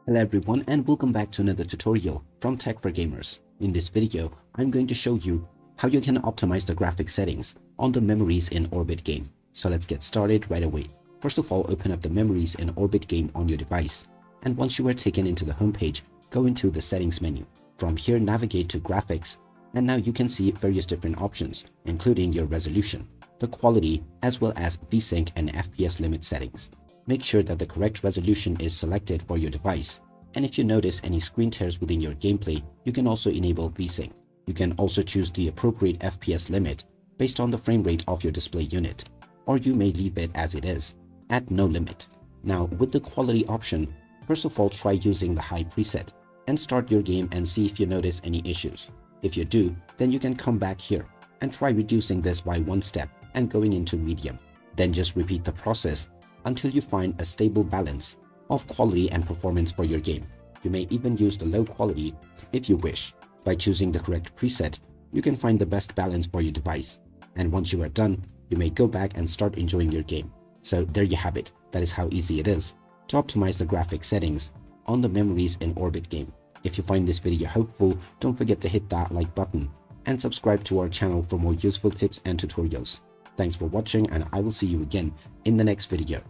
Hello everyone and welcome back to another tutorial from Tech for Gamers. In this video, I'm going to show you how you can optimize the graphic settings on the Memories in Orbit game. So let's get started right away. First of all, open up the Memories in Orbit game on your device. And once you are taken into the home page, go into the settings menu. From here, navigate to graphics. And now you can see various different options, including your resolution, the quality, as well as VSync and FPS limit settings. Make sure that the correct resolution is selected for your device. And if you notice any screen tears within your gameplay, you can also enable VSync. You can also choose the appropriate FPS limit based on the frame rate of your display unit, or you may leave it as it is, at no limit. Now, with the quality option, first of all, try using the high preset and start your game and see if you notice any issues. If you do, then you can come back here and try reducing this by one step and going into medium. Then just repeat the process until you find a stable balance of quality and performance for your game. You may even use the low quality if you wish. By choosing the correct preset, you can find the best balance for your device. And once you are done, you may go back and start enjoying your game. So there you have it. That is how easy it is to optimize the graphic settings on the Memories in Orbit game. If you find this video helpful, don't forget to hit that like button and subscribe to our channel for more useful tips and tutorials. Thanks for watching, and I will see you again in the next video.